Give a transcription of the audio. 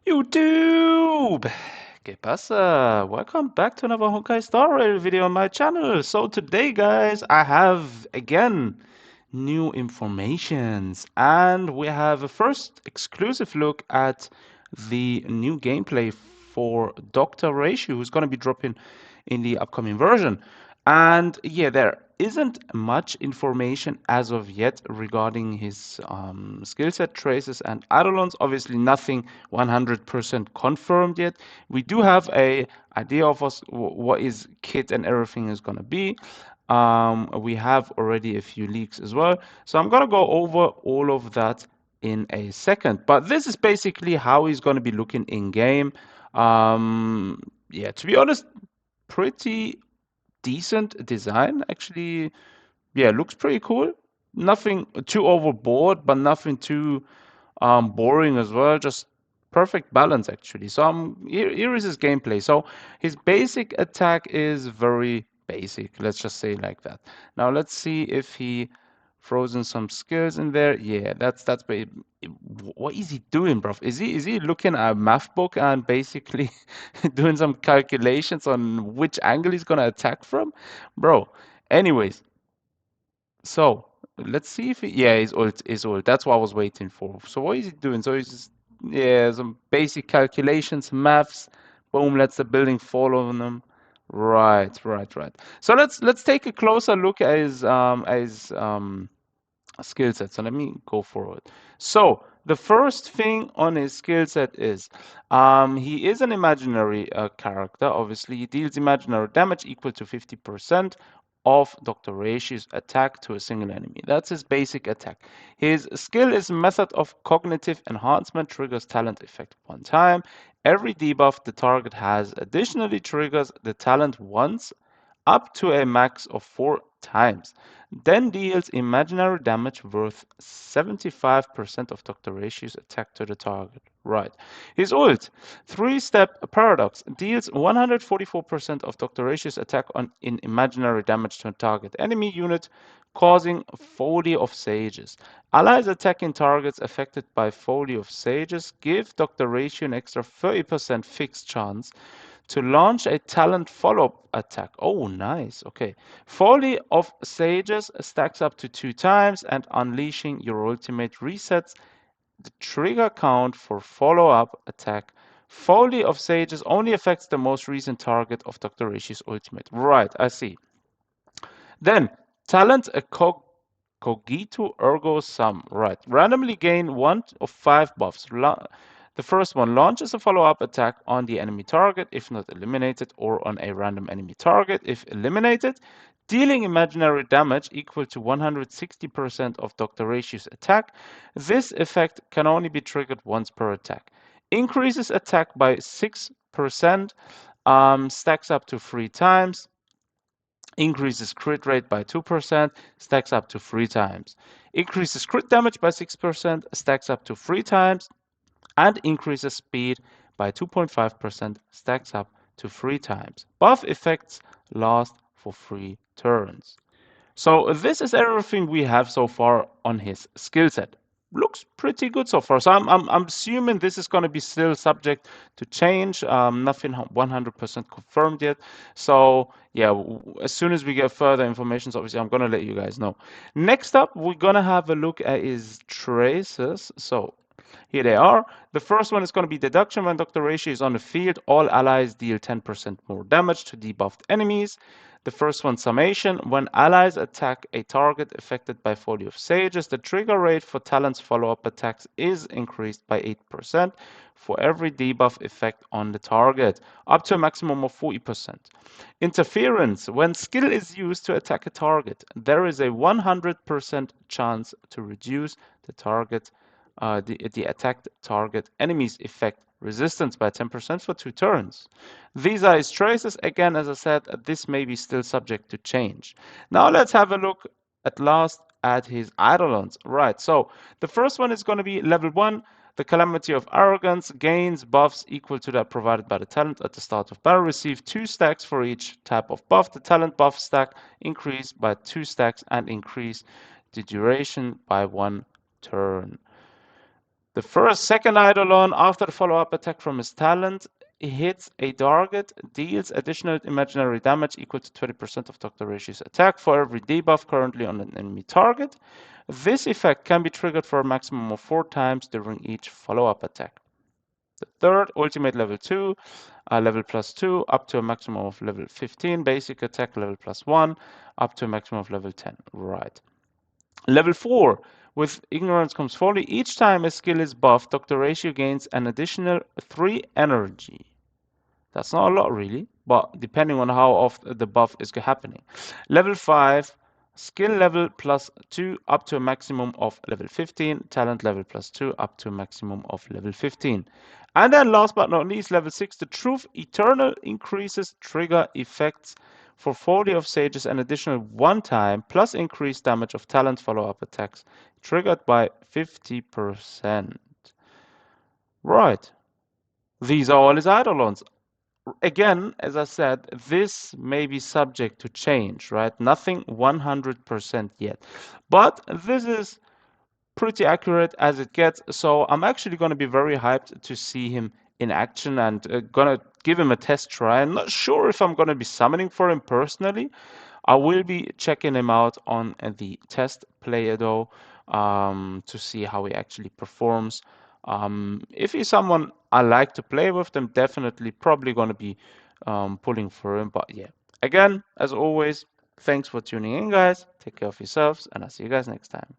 YouTube! ¿Qué pasa? Welcome back to another Honkai Star Rail video on my channel. So today, guys, I have again new informations, and we have a first exclusive look at the new gameplay for Dr.Ratio, who's going to be dropping in the upcoming version. And yeah, there isn't much information as of yet regarding his skill set, traces, and Eidolons. Obviously, nothing 100% confirmed yet. We do have a idea of what his kit and everything is going to be. We have already a few leaks as well. So I'm going to go over all of that in a second. But this is basically how he's going to be looking in game. Yeah, to be honest, pretty decent design. Actually, yeah, looks pretty cool. Nothing too overboard, but nothing too boring as well. Just perfect balance actually. So here is his gameplay. So his basic attack is very basic. Let's just say like that. Now let's see if he throws in some skills in there. Yeah, what is he doing, bro? Is he looking at a math book and basically doing some calculations on which angle he's gonna attack from, bro? Anyways, so let's see if he, yeah, his ult. That's what I was waiting for. So what is he doing? So he's just, yeah, some basic calculations, maths. Boom, lets the building fall on them. Right. So let's take a closer look at his skill set. So let me go forward. So the first thing on his skill set is he is an imaginary character. Obviously, he deals imaginary damage equal to 50% of Dr. Ratio's attack to a single enemy. That's his basic attack. His skill is method of cognitive enhancement, triggers talent effect one time. Every debuff the target has additionally triggers the talent once up to a max of 4 times, then deals imaginary damage worth 75% of Dr. Ratio's attack to the target. Right. His ult, 3-step paradox, deals 144% of Dr. Ratio's attack in imaginary damage to a target enemy unit, causing Folly of Sages. Allies attacking targets affected by Folly of Sages give Dr. Ratio an extra 30% fixed chance to launch a talent follow-up attack. Oh, nice. Okay. Folly of Sages stacks up to 2 times, and unleashing your ultimate resets the trigger count for follow-up attack. Folly of Sages only affects the most recent target of Dr. Rishi's ultimate. Right, I see. Then, talent a cogito ergo sum. Right. Randomly gain 1 of 5 buffs. The first one launches a follow-up attack on the enemy target if not eliminated, or on a random enemy target if eliminated, dealing imaginary damage equal to 160% of Dr. Ratio's attack. This effect can only be triggered once per attack. Increases attack by 6%, stacks up to 3 times. Increases crit rate by 2%, stacks up to 3 times. Increases crit damage by 6%, stacks up to 3 times, and increases speed by 2.5%, stacks up to 3 times. Buff effects last for 3 turns. So this is everything we have so far on his skill set. Looks pretty good so far. So I'm assuming this is going to be still subject to change. Nothing 100% confirmed yet. So yeah, as soon as we get further information, so obviously I'm going to let you guys know. Next up, we're going to have a look at his traces. So here they are. The first one is going to be deduction. When Dr. Ratio is on the field, all allies deal 10% more damage to debuffed enemies. The first one, summation. When allies attack a target affected by Folly of Sages, the trigger rate for Talon's follow-up attacks is increased by 8% for every debuff effect on the target, up to a maximum of 40%. Interference. When skill is used to attack a target, there is a 100% chance to reduce the attacked target enemy's effect resistance by 10% for 2 turns. These are his traces. Again, as I said, this may be still subject to change. Now let's have a look at last at his Eidolons. Right, so the first one is going to be level 1. The Calamity of Arrogance gains buffs equal to that provided by the talent at the start of battle. Receive 2 stacks for each type of buff. The talent buff stack increase by 2 stacks and increase the duration by 1 turn. The second Eidolon, after the follow-up attack from his talent, hits a target, deals additional imaginary damage equal to 20% of Dr.Ratio's attack for every debuff currently on an enemy target. This effect can be triggered for a maximum of 4 times during each follow-up attack. The third, ultimate level 2, level +2, up to a maximum of level 15, basic attack level +1, up to a maximum of level 10. Right. Level 4, with Ignorance Comes Folly, each time a skill is buffed, Dr.Ratio gains an additional 3 energy. That's not a lot really, but depending on how often the buff is happening. Level 5, skill level +2 up to a maximum of level 15, talent level +2 up to a maximum of level 15. And then last but not least, level 6, the Truth Eternal increases trigger effects for Folly of Sages an additional 1 time, plus increased damage of talent follow-up attacks, triggered by 50%. Right. These are all his Eidolons. Again, as I said, this may be subject to change, right? Nothing 100% yet. But this is pretty accurate as it gets. So I'm actually going to be very hyped to see him in action and going to give him a test try. I'm not sure if I'm going to be summoning for him personally. I will be checking him out on the test player though, to see how he actually performs. If he's someone I like to play with, then definitely probably going to be pulling for him. But yeah, again, as always, thanks for tuning in, guys. Take care of yourselves, and I'll see you guys next time.